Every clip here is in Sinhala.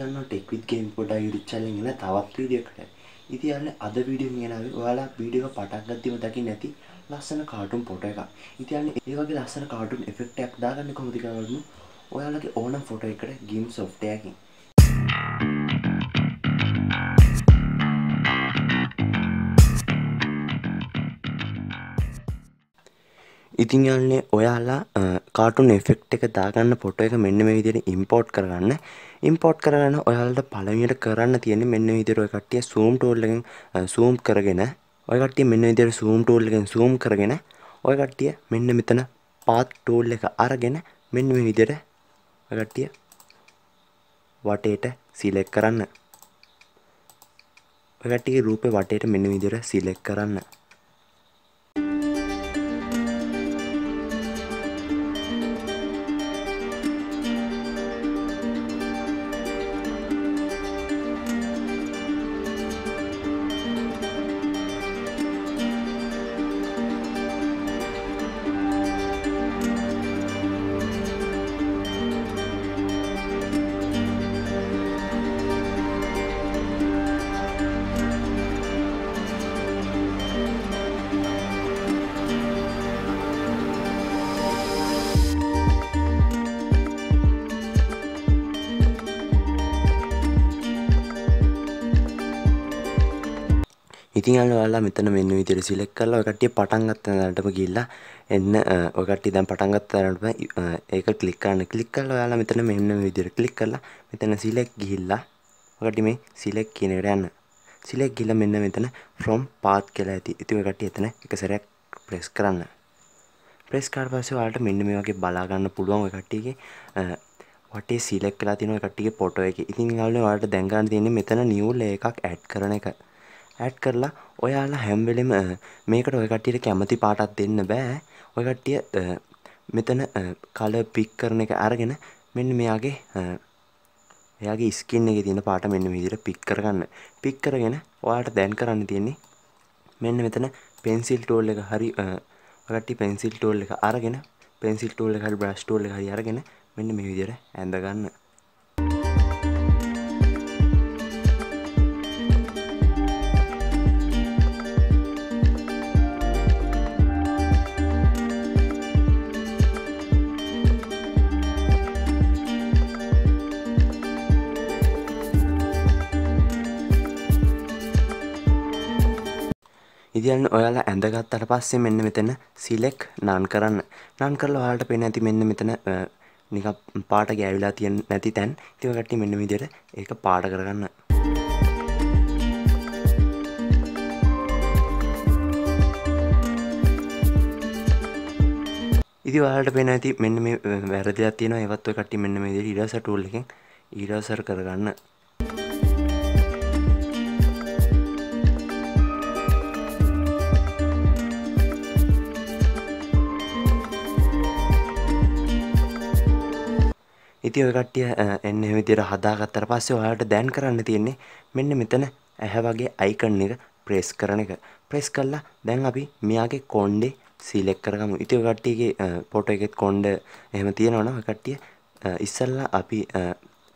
ගන්නවා ටෙක් විත් ගේම් පොඩ්ඩක් YouTube channel එකේ තවත් වීඩියෝ එකකට. ඉතින් යාළුවනේ අද වීඩියෝ එකෙන් ගෙනාවේ ඔයාලා වීඩියෝ එක පටන් ගත්තීම දකින්න නැති ලස්සන කාටුන් ෆොටෝ එකක්. ඉතින් යාළුවනේ මේ වගේ ලස්සන කාටුන් ඉෆෙක්ට් එකක් දාගන්නේ කොහොමද කියලා බලමු. ඔයාලගේ ඕනම ෆොටෝ එකකට GIMP Softwear එකකින්. ඉතින් යාළුවනේ ඔයාලා කාටුන් ඉෆෙක්ට් එක දාගන්න ෆොටෝ එක මෙන්න මේ විදිහට ඉම්පෝට් කරගන්න. ඉම්පෝට් කරගෙන ඔයාලට පළවෙනියට කරන්න තියෙන්නේ මෙන්න මේ විදිහට ඔය කට්ටිය zoom tool එකෙන් zoom කරගෙන ඔය කට්ටිය මෙන්න මේ විදිහට zoom tool එකෙන් zoom කරගෙන ඔය කට්ටිය මෙන්න මෙතන path tool එක අරගෙන මෙන්න මේ විදිහට ඔය කට්ටිය වටේට select කරන්න. ඔය කට්ටියගේ රූපේ වටේට මෙන්න මේ විදිහට select කරන්න. ඉතින් ඔයාලා මෙතන මෙන්න විදිහට සිලෙක්ට් කරලා ඔය කට්ටිය පටන් ගත්ත තැනටම ගිහිල්ලා එන්න ඔය කට්ටිය දැන් පටන් ගත්ත තැනටම ඒක ක්ලික් කරන්න. ක්ලික් කරලා ඔයාලා මෙතන මෙන්න මේ විදිහට ක්ලික් කරලා මෙතන සිලෙක්ට් ගිහිල්ලා ඔය කට්ටිය මේ සිලෙක්ට් කියන එකට යන්න. සිලෙක්ට් ගිහිල්ලා මෙන්න මෙතන from path කියලා ඇති. ඉතින් ඔය කට්ටිය එතන එක සැරයක් ප්‍රෙස් කරන්න. ප්‍රෙස් කරලා පස්සේ ඔයාලට මෙන්න මේ වගේ බලා ගන්න පුළුවන් ඔය කට්ටියගේ වටේ සිලෙක්ට් කරලා තියෙන ඔය කට්ටියගේ ෆොටෝ එක. ඉතින් ඔයාලට දැන් ගන්න තියෙන්නේ මෙතන new layer එකක් ඇඩ් කරන එක. ඇඩ් කරලා ඔයාලා හැම වෙලෙම මේකට ඔය කට්ටියට කැමති පාටක් දෙන්න බෑ. ඔය කට්ටිය මෙතන කලර් පික් කරන එක අරගෙන මෙන්න මෙයාගේ එයාගේ ස්කින් එකේ තියෙන පාට මෙන්න මේ විදිහට පික් කරගන්න. පික් කරගෙන ඔයාලට දැන් කරන්න තියෙන්නේ මෙන්න මෙතන pencil tool එක හරි ඔය කට්ටිය pencil tool එක අරගෙන pencil tool එක හරි brush tool එක හරි අරගෙන මෙන්න මේ විදිහට ඇඳ ගන්න. ඉතින් ඔයාලා ඇඳගත්තට පස්සේ මෙන්න මෙතන select none කරන්න. none කරලා ඔයාලට පේන ඇති මෙන්න මෙතන නිකන් පාට ගෑවිලා තියෙන නැති තැන්. ඉතින් ඔය කට්ටිය මෙන්න මේ විදිහට ඒක පාට කරගන්න. ඉතින් ඔයාලට පේන ඇති මෙන්න මේ වැරදිලා තියෙනවා. ඒවත් ඔය කට්ටිය මෙන්න මේ විදිහට eraser tool එකෙන් eraser කරගන්න. ඉතින් ඔය කට්ටිය එන්න මේ විදිහට හදාගත්තට පස්සේ ඔයාලට දැන් කරන්න තියෙන්නේ මෙන්න මෙතන ඇහැ වගේ අයිකන් එක ප්‍රෙස් කරන එක. ප්‍රෙස් කළා දැන් අපි මෙයාගේ කොණ්ඩේ සිලෙක්ට් කරගමු. ඉතින් ඔය කට්ටියගේ ෆොටෝ එකෙත් කොණ්ඩ එහෙම තියෙනවනම් ඔය කට්ටිය ඉස්සල්ලා අපි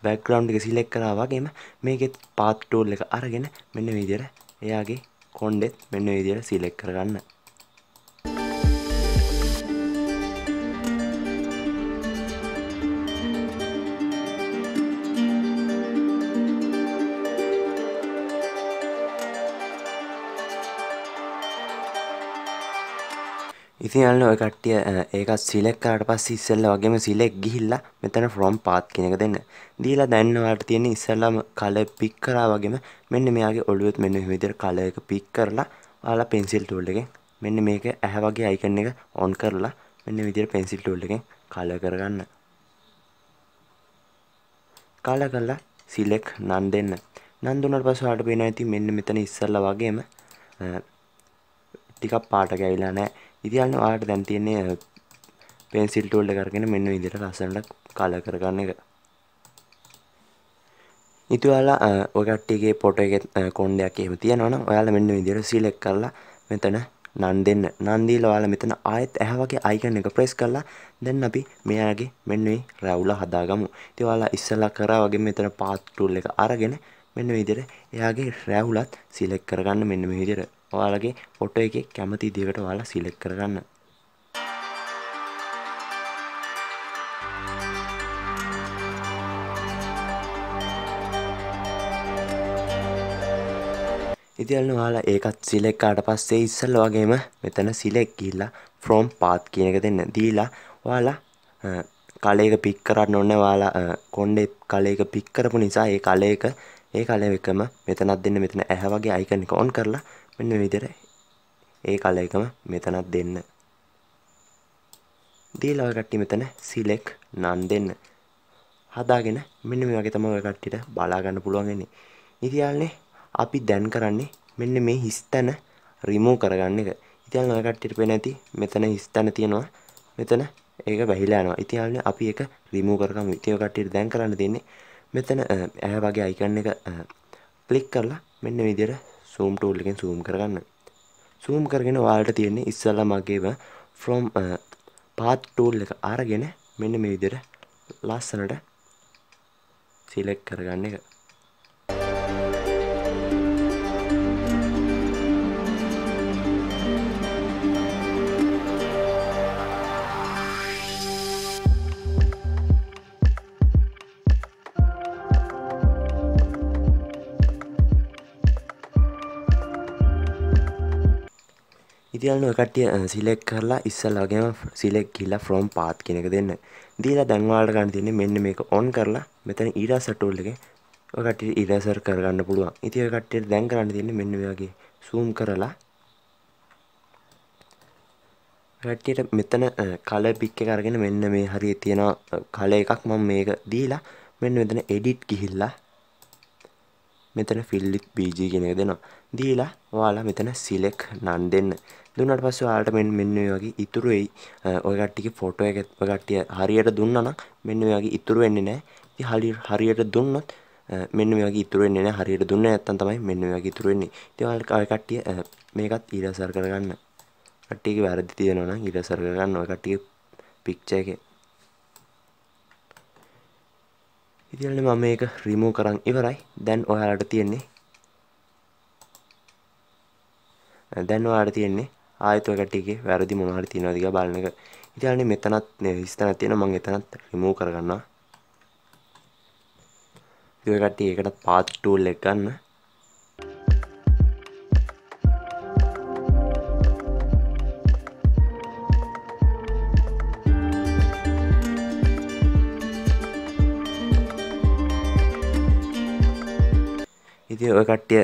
බෑග්ග්‍රවුන්ඩ් එක සිලෙක්ට් කරා වගේම මේකෙත් path tool එක අරගෙන මෙන්න මේ විදිහට එයාගේ කොණ්ඩෙත් මෙන්න මේ විදිහට සිලෙක්ට් කරගන්න. ඉතින් යාළුවනේ ඔය කට්ටිය ඒක සිලෙක්ට් කරාට පස්සේ ඉස්සෙල්ලා වගේම සිලෙක්ට් ගිහිල්ලා මෙතන from path කියන එක දෙන්න. දීලා දැන් ඔයාලට තියෙන්නේ ඉස්සෙල්ලාම කලර් පික් කරා වගේම මෙන්න මෙයාගේ ඔළුවෙත් මෙන්න මේ විදිහට කලර් එක පික් කරලා ඔයාලා pencil tool එකෙන් මෙන්න මේක ඇහැ වගේ icon එක on කරලා මෙන්න මේ විදිහට pencil tool එකෙන් කලර් කරගන්න. කලර් කරලා select none දෙන්න. none දුන්නාට පස්සේ ඔයාලට පේනවා ඉතින් මෙන්න මෙතන ඉස්සෙල්ලා වගේම ටිකක් පාට ගෑවිලා නැහැ. ඉතින් ඔයාලට දැන් තියෙන්නේ pencil tool එක අරගෙන මෙන්න විදිහට ලස්සනට කලර් කරගන්න එක. ඉතින් ඔයාලා ඔය කට්ටියගේ ෆොටෝ එකේ කොණ්ඩයක් එහෙම තියෙනවනම් ඔයාලා මෙන්න විදිහට සිලෙක්ට් කරලා මෙතන නන් දෙන්න. නන් දීලා ඔයාලා මෙතන ආයෙත් ඇහැ වගේ අයිකන් එක ප්‍රෙස් කරලා දැන් අපි මෙයාගේ මෙන්න මේ රැවුල හදාගමු. ඉතින් ඔයාලා ඉස්සලා කරා වගේ මෙතන පාත් ටූල් එක අරගෙන මෙන්න මේ විදිහට එයාගේ රැවුලත් සිලෙක්ට් කරගන්න මෙන්න මේ විදිහට. ඔයාලගේ ෆොටෝ එකේ කැමති විදිහකට ඔයාලා සිලෙක්ට් කරගන්න. ඉතින් ඔයාලා ඒකත් සිලෙක්ට් කරාට පස්සේ ඉස්සෙල්ලා වගේම මෙතන සිලෙක්ට් ගිහිල්ලා from path කියන එක දෙන්න. දීලා ඔයාලා කලර් එක පික් කරන්න ඕනේ. ඔයාලා කොණ්ඩේ කලර් එක පික් කරපු නිසා ඒ කලර් එකම මෙතනක් දෙන්න. මෙතන ඇහැ වගේ අයිකන් එක ඔන් කරලා මෙන්න මේ විදිහට ඒ කලර් එකම මෙතනක් දෙන්න. දීලා ඔය කට්ටිය මෙතන select none දෙන්න. හදාගෙන මෙන්න මේ වගේ තමයි ඔය කට්ටියට බලා ගන්න පුළුවන් වෙන්නේ. ඉතින් අපි දැන් කරන්නේ මෙන්න මේ හිස්තැන රිමූව් කරගන්න එක. ඉතින් ඔය කට්ටියට පේන්නේ නැති මෙතන හිස්තැන තියෙනවා. මෙතන ඒක වැහිලා යනවා. ඉතින් අපි ඒක රිමූව් කරගමු. ඉතින් ඔය කට්ටියට දැන් කරන්න තියෙන්නේ මෙතන ඇහැ වගේ අයිකන් එක ක්ලික් කරලා මෙන්න මේ විදිහට zoom tool එකෙන් zoom කරගන්න. zoom කරගෙන ඔයාලට තියෙන්නේ ඉස්සලා මගේම from path tool එක අරගෙන මෙන්න මේ විදිහට ලස්සනට select කරගන්න එක. ඉතින් ඔය කට්ටිය සිලෙක්ට් කරලා ඉස්සලා වගේම සිලෙක්ට් ගිහලා from path කියන එක දෙන්න. දීලා දැන් ඔයාලට ගන්න තියෙන්නේ මෙන්න මේක on කරලා මෙතන eraser tool එකේ ඔය කට්ටිය eraser කරගන්න පුළුවන්. ඉතින් ඔය කට්ටියට දැන් කරන්න තියෙන්නේ මෙන්න මේ වගේ zoom කරලා කට්ටියට මෙතන color pick එක අරගෙන මෙන්න මේ හරිය තියෙන color එකක් මම මේක දීලා මෙන්න මෙතන edit ගිහිල්ලා මෙතන fill with bg කියන එක දෙනවා. දීලා ඔයාලා මෙතන select none දෙන්න. දුන්නාට පස්සේ ඔයාලට මෙන්න මේ වගේ ඉතුරු වෙයි. ඔය කට්ටියගේ ෆොටෝ එක ඔය කට්ටිය හරියට දුන්නා නම් මෙන්න මේ වගේ ඉතුරු වෙන්නේ නැහැ. ඉතින් හරියට දුන්නොත් මෙන්න මේ වගේ ඉතුරු වෙන්නේ නැහැ. හරියට දුන්නේ නැත්නම් තමයි මෙන්න මේ වගේ ඉතුරු වෙන්නේ. ඉතින් ඔයාලට ඔය කට්ටිය මේකත් eraser කරගන්න. කට්ටියගේ වැරදි තියෙනවා නම් eraser කරගන්න ඔය කට්ටියගේ picture එකේ. ඉතින් මම මේක remove කරන් ඉවරයි. දැන් ඔයාලට තියෙන්නේ ආයෙත් ඔය කට්ටියගේ වැරදි මොනවා හරි තියෙනවද කියලා බලන එක. ඉතින් මෙතනත් හිස්තැනක් තියෙනවා. මම එතනත් remove කරගන්නවා. ඉතින් ඔය කට්ටිය ඒකටත් path tool එක ගන්න. ඉතින් ඔය කට්ටිය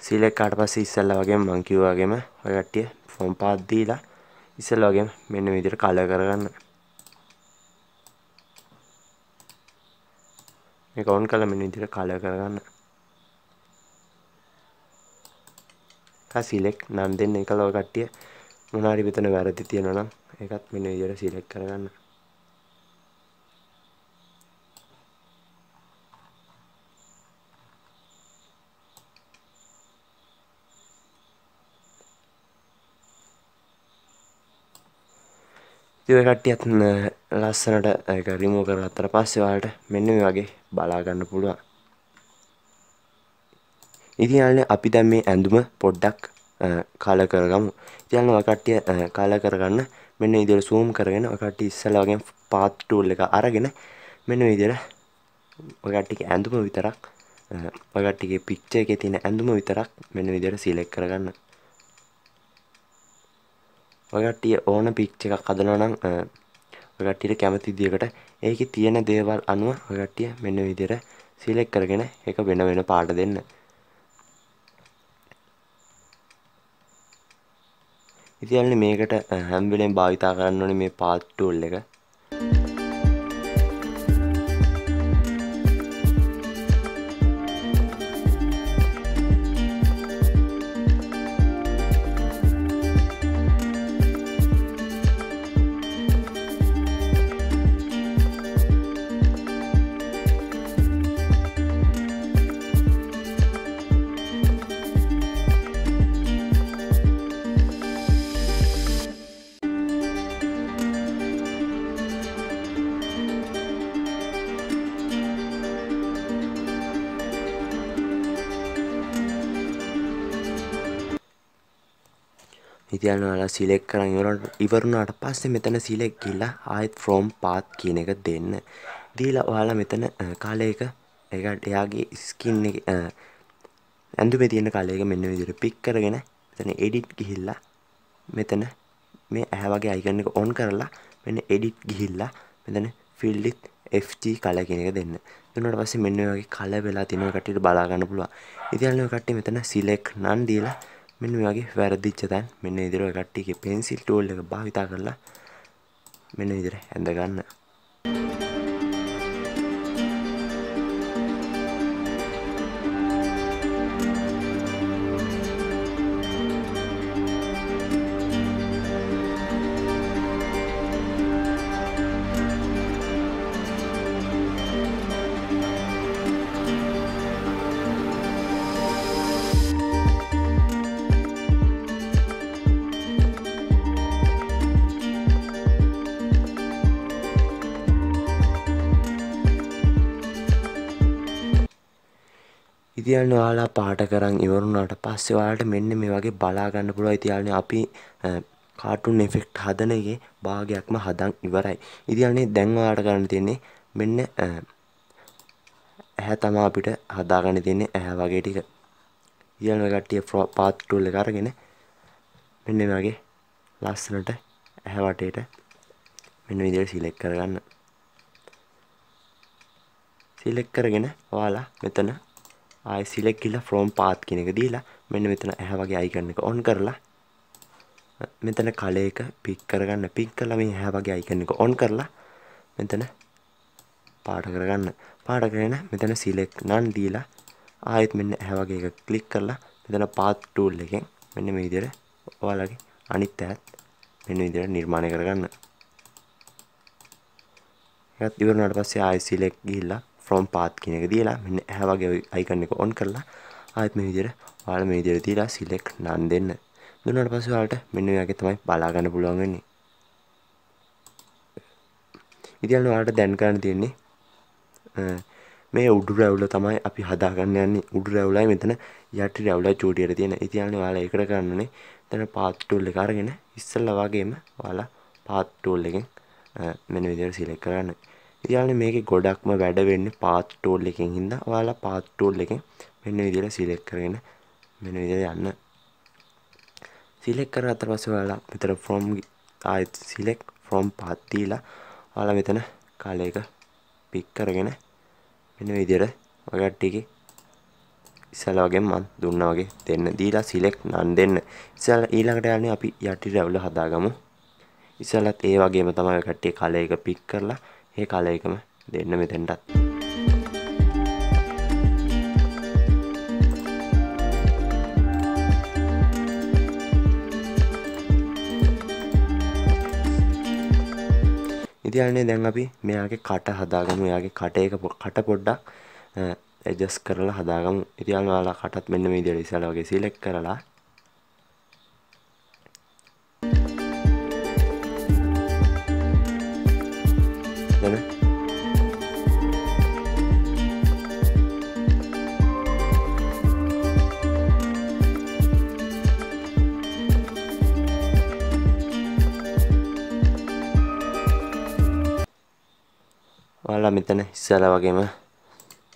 select කරාට පස්සේ ඉස්සෙල්ලා වගේම මම කිව්වා වගේම ඔය කට්ටිය from path දීලා ඉස්සෙල්ලා වගේම මෙන්න මේ විදිහට color කරගන්න. මේක on කරලා මෙන්න විදිහට color කරගන්න. select none දෙන්න. ඒකල ඔය කට්ටිය මොනාරි මෙතන වැරදි තියෙනවා නම් ඒකත් මෙන්න විදිහට select කරගන්න. ඔය කට්ටියත් ලස්සනට ඒක රිමූව් කරගත්තට පස්සේ ඔයාලට මෙන්න මේ වගේ බලා ගන්න පුළුවන්. ඉතින් අපි දැන් මේ ඇඳුම පොඩ්ඩක් කලර් කරගමු. ඉතින් ඔය කට්ටිය කලර් කරගන්න මෙන්න මේ විදිහට zoom කරගෙන ඔය කට්ටිය ඉස්සලා වගේ path tool එක අරගෙන මෙන්න මේ විදිහට ඔය කට්ටියගේ ඇඳුම විතරක් ඔය කට්ටියගේ picture එකේ තියෙන ඇඳුම විතරක් මෙන්න මේ විදිහට select කරගන්න. ඔය කට්ටිය ඕන picture එකක් හදනවා නම් ඔය කට්ටියට කැමති විදිහකට ඒකේ තියෙන දේවල් අනුව ඔය කට්ටිය මෙන්න මේ විදිහට select කරගෙන ඒක වෙන වෙන පාට දෙන්න. ඉතින් මේකට හැම වෙලෙම භාවිතා කරන්න ඕනේ මේ path tool එක. ඉතින් ඔයාලා සිලෙක්ට් කරන් ඉවරුණාට පස්සේ මෙතන සිලෙක්ට් ගිහලා ආයෙත් from path කියන එක දෙන්න. දීලා ඔයාලා මෙතන කාලයක එයාගේ ස්කින් එක ඇඳුමේ තියෙන කාලයක මෙන්න විදිහට පික් කරගෙන මෙතන edit ගිහිල්ලා මෙතන මේ ඇහැ වගේ icon එක on කරලා මෙන්න edit ගිහිල්ලා මෙතන fill with FG color කියන එක දෙන්න. දුන්නාට පස්සේ මෙන්න මේ වගේ color වෙලා තියෙන ඔය කට්ටියට බලා ගන්න පුළුවන්. ඉතින් ඔය කට්ටිය මෙතන select none දීලා මෙන්න මේ වගේ වැරදිච්ච තැන් මෙන්න විදිහට ඔය කට්ටියගේ pencil tool එක භාවිතා කරලා මෙන්න විදිහට ඇඳ ගන්න. ඉතින් ඔයාලා පාට කරන් ඉවරුණාට පස්සේ ඔයාලට මෙන්න මේ වගේ බලා ගන්න පුළුවන්. ඉතින් අපි කාටුන් ඉෆෙක්ට් හදන එකේ භාගයක්ම හදන් ඉවරයි. ඉතින් දැන් ඔයාලට කරන්න තියෙන්නේ මෙන්න ඇහැ තමයි අපිට හදා ගන්න තියෙන්නේ ඇහැ වගේ ටික. ඉතින් ඔය කට්ටිය path tool එක අරගෙන මෙන්න මේ වගේ ලස්සනට ඇහැ වටේට මෙන්න විදිහට select කරගන්න. select කරගෙන ඔයාලා මෙතන ආයෙ select ගිහලා from path කියන එක දීලා මෙන්න මෙතන ඇහැ වගේ icon එක on කරලා මෙතන color එක pick කරගන්න. pick කරලා මේ ඇහැ වගේ icon එක on කරලා මෙතන පාට කරගන්න. පාට කරගෙන මෙතන select none දීලා ආයෙත් මෙන්න ඇහැ වගේ එක click කරලා මෙතන path tool එකෙන් මෙන්න මේ විදිහට ඔයාලගේ අනිත් ඇහත් මෙන්න විදිහට නිර්මාණය කරගන්න. ඒත් ඉවරනාට පස්සේ ආයෙ select ගිහිල්ලා from path කියන එක දීලා මෙන්න ඇහැ වගේ icon එක on කරලා ආයෙත් මේ විදිහට ඔයාලා මේ විදිහට දීලා select none දෙන්න. දුන්නාට පස්සේ ඔයාලට මෙන්න මේ වගේ තමයි බලා ගන්න පුළුවන් වෙන්නේ. ඉතින් ඔයාලට දැන් කරන්න තියෙන්නේ මේ උඩු රැවුල තමයි අපි හදා ගන්න යන්නේ. උඩු රැවුලයි මෙතන යටි රැවුලයි චූටියට තියෙන. ඉතින් ඔයාලා ඒකට කරන්නේ මෙතන path tool එක අරගෙන ඉස්සෙල්ලා වගේම ඔයාලා path tool එකෙන් මෙන්න විදිහට select කරගන්න. ඉතින් මේකේ ගොඩක්ම වැඩ වෙන්නේ path tool එකෙන් හින්දා ඔයාලා path tool එකෙන් මෙන්න විදිහට select කරගෙන මෙන්න විදිහට යන්න. select කරාට පස්සේ ඔයාලා මෙතන from ආයෙත් select from path දීලා ඔයාලා මෙතන color එක pick කරගෙන මෙන්න විදිහට ඔය කට්ටියගේ ඉස්සලා වගේ මම දුන්නා වගේ දෙන්න දීලා select none දෙන්න. ඉස්සලා ඊළඟට යන්නේ අපි යටි රැවුල හදාගමු. ඉස්සලත් ඒ වගේම තමයි ඔය කට්ටිය color එක pick කරලා ඒ color එකම දෙන්න මෙතෙන්ටත්. ඉතින් දැන් අපි මෙයාගේ කට හදාගමු. එයාගේ කට පොඩ්ඩක් adjust කරලා හදාගමු. ඉතින් ඔයාලා කටත් මෙන්න මේ විදිහට ඉස්සලා වගේ select කරලා දැන් ඔයාලා මෙතන ඉස්සලා වගේම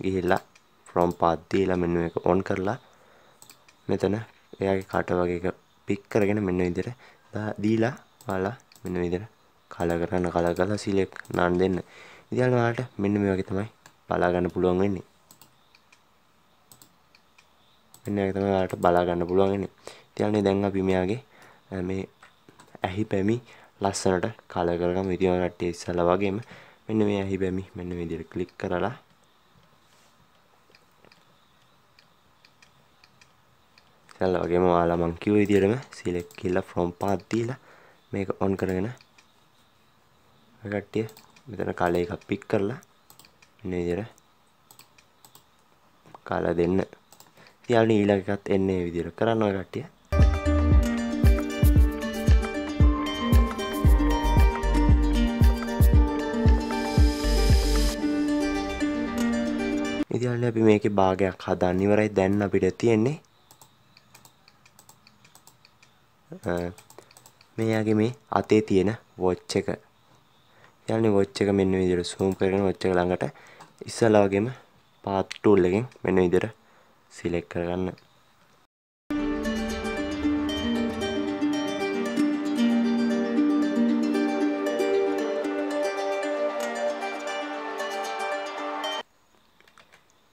ගිහිල්ලා from path දීලා මෙන්න මේක on කරලා මෙතන එයාගේ කට වගේ එක pick කරගෙන මෙන්න විදිහට දීලා ඔයාලා මෙන්න විදිහට color කරලා select none දෙන්න. ඉතින් ඔයාලට මෙන්න මේ වගේ තමයි බලා ගන්න පුළුවන් වෙන්නේ. මෙන්න ඒක තමයි ඔයාලට බලා ගන්න පුළුවන් වෙන්නේ. ඉතින් දැන් අපි මෙයාගේ මේ ඇහි පැමි ලස්සනට color කරගමු. ඉතින් ඔය කට්ටිය ඉස්සලා වගේම මෙන්න මේ ඇහි පැමි මෙන්න මේ විදිහට click කරලා ඉස්සලා වගේම ඔයාලා මං කිව්ව විදිහටම select කියලා from path දීලා මේක on කරගෙන ඔය කට්ටිය මෙතන color එකක් pick කරලා මෙන්න විදිහට color දෙන්න. ඉතින් ඊළඟ එකත් එන්නේ මේ විදිහට කරන්න ඔය කට්ටිය. ඉතින් අපි මේකේ භාගයක් හදාන්න ඉවරයි. දැන් අපිට තියෙන්නේ මෙයාගේ මේ අතේ තියෙන වොච් එක. යාළුවනේ වොච් එක මෙන්න මේ විදිහට zoom කරගෙන වොච් එක ළඟට ඉස්සලා වගේම path tool එකෙන් මෙන්න විදිහට select කරගන්න.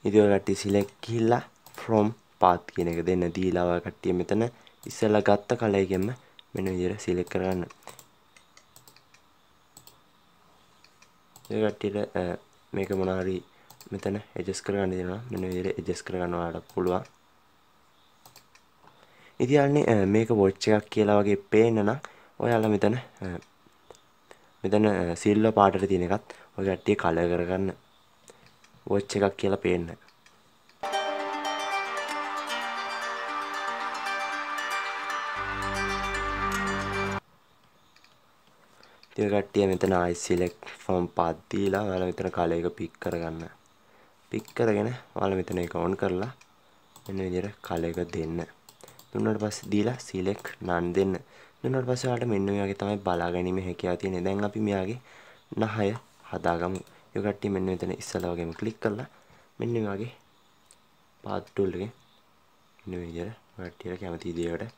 ඉතින් ඔය කට්ටිය select ගිහිල්ලා from path කියන එක දෙන්න දීලා ඔය කට්ටිය මෙතන ඉස්සලා ගත්ත කලර් එකෙන්ම මෙන්න විදිහට select කරගන්න. ඒ කට්ටියට මේක මොනවා හරි මෙතන adjust කරගන්න දෙනවා. මෙන්න විදිහට adjust කරගන්න ඔයාලට පුළුවන්. ඉතින් යාළුවනේ මේක watch එකක් කියලා වගේ පේන්න නම් ඔයාලා මෙතන silver පාටට තියෙන එකත් ඔය කට්ටිය color කරගන්න. watch එකක් කියලා පේන්න. ඉතින් කට්ටිය මෙතන ආයි select from path දීලා ඔයාලා මෙතන color එක pick කරගන්න. pick කරගෙන ඔයාලා මෙතන ඒක on කරලා මෙන්න විදිහට color එක දෙන්න. දුන්නාට පස්සේ දීලා select none දෙන්න. දුන්නාට පස්සේ ඔයාලට මෙන්න මේ වගේ තමයි බලාගැනීමේ හැකියාව තියෙන්නේ. දැන් අපි මෙයාගේ නහය හදාගමු. ඒ කට්ටිය මෙන්න මෙතන ඉස්සලා වගේම ක්ලික් කරලා මෙන්න මේ වගේ path tool එකෙන් මෙන්න මේ විදිහට ඔයාලට කැමති විදිහකට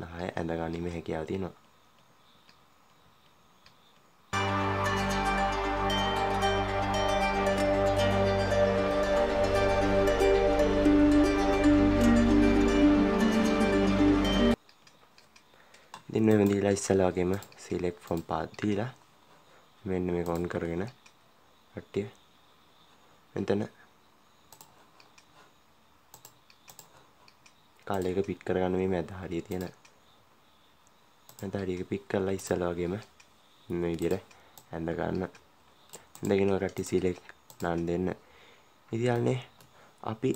නහය ඇඳගැනීමේ හැකියාව තියෙනවා. ඉතින් මෙන්න දීලා ඉස්සලා වගේම select from path දීලා මෙන්න මේක on කරගෙන කට්ටිය මෙතන color එක pick කරගන්න මේ මැද හරිය තියෙන මැද හරිය එක pick කරලා ඉස්සලා වගේම මේ විදිහට ඇඳ ගන්න. ඇඳගෙන ඔය කට්ටිය select none දෙන්න. ඉතින් යාළුවනේ අපි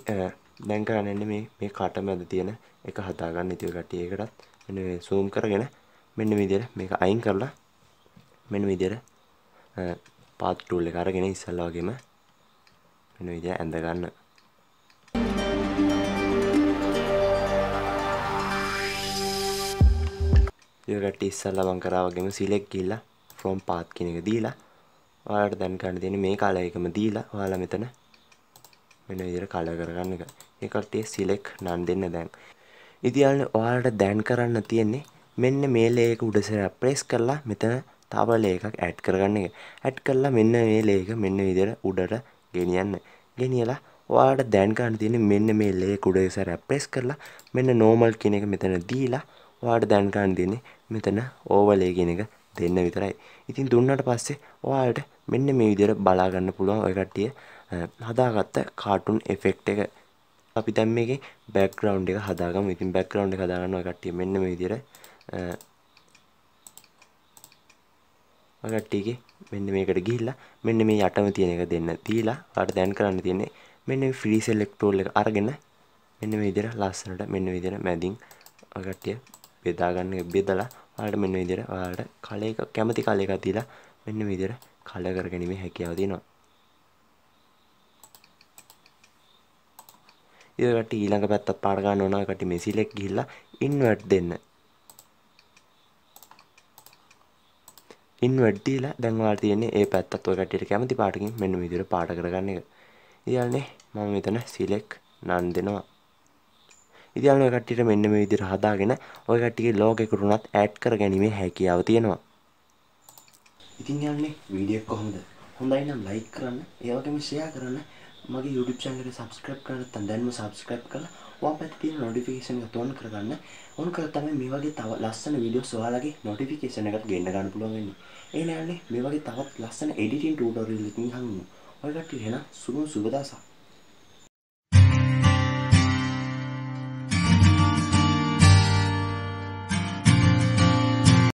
දැන් කරන්නේ මේ කට මැද තියෙන එක හදාගන්න. ඉතින් ඔය කට්ටිය ඒකටත් මෙන්න මේ zoom කරගෙන මෙන්න මේ විදිහට මේක අයින් කරලා මෙන්න මේ විදිහට path tool එක අරගෙන ඉස්සලා වගේම මෙන්න මේ විදිහට ඇඳ ගන්න. ඊට ඉස්සලා මම කරා වගේම select ගිහිල්ලා from path කියන එක දීලා ඔයාලට දැන් කරන්න තියෙන්නේ මේ color එකම දීලා ඔයාලා මෙතන මෙන්න විදිහට color කරගන්න එක. මේ කට්ටිය select none දෙන්න දැන්. ඉතින් යාළුවනේ ඔයාලට දැන් කරන්න තියෙන්නේ මෙන්න මේ layer එක උඩ සැරයක් press කරලා මෙතන තව layer එකක් add කරගන්න එක. add කරලා මෙන්න මේ layer එක මෙන්න විදිහට උඩට ගෙනියන්න. ගෙනියලා ඔයාලට දැන් කරන්න තියෙන්නේ මෙන්න මේ layer එක උඩ සැරයක් press කරලා මෙන්න normal කියන එක මෙතන දීලා ඔයාලට දැන් කරන්න තියෙන්නේ මෙතන overlay කියන එක දෙන්න විතරයි. ඉතින් දුන්නාට පස්සේ ඔයාලට මෙන්න මේ විදිහට බලා ගන්න පුළුවන් ඔය කට්ටිය හදාගත්ත cartoon effect එක. අපි දැන් මේකේ background එක හදාගමු. ඉතින් background එක හදාගන්න ඔය කට්ටිය මෙන්න මේ විදිහට ඔය කට්ටියගේ මෙන්න මේකට ගිහිල්ලා මෙන්න මේ යටම තියෙන එක දෙන්න දීලා ඔයාලට දැන් කරන්න තියෙන්නේ මෙන්න මේ free select tool එක අරගෙන මෙන්න මේ විදිහට ලස්සනට මෙන්න මේ විදිහට මැදින් ඔය කට්ටිය බෙදා ගන්න බෙදලා ඔයාලට මෙන්න මේ විදිහට ඔයාලට color එක කැමති color එකක් දීලා මෙන්න මේ විදිහට color කරගැනීමේ හැකියාව තියෙනවා. ඊට කට්ටිය ඊළඟ පැත්තත් පාට ගන්න ඕන. ඔය කට්ටිය මේ select ගිහිල්ලා invert දෙන්න. invert දීලා දැන් ඔයාලට තියෙන්නේ ඒ පැත්තත් ඔය කට්ටියට කැමති පාටකින් මෙන්න මේ විදිහට පාට කරගන්න එක. ඉතින්නේ මම මෙතන select none දෙනවා. ඉතින් ඔය කට්ටියට මෙන්න මේ විදිහට හදාගෙන ඔය කට්ටියගේ log එකට උනත් add කරගැනීමේ හැකියාව තියෙනවා. ඉතින් යාළුවනේ වීඩියෝ එක කොහොමද? හොඳයි නම් like කරන්න, ඒ වගේම share කරන්න. මගේ YouTube channel එක subscribe කරන්න නැත්නම් දැන්ම subscribe කරලා ඔයා පැත්තේ තියෙන notification එක on කරගන්න. on කරලා තමයි මේ වගේ තව ලස්සන videos ඔයාලගේ notification එකට ගෙන්න ගන්න පුළුවන් වෙන්නේ. ඒ නෑනේ මේ වගේ තවත් ලස්සන editing tutorial එකකින් හම්බුනේ. ඔය කට්ටිය එහෙනම් සුබ දවසක්.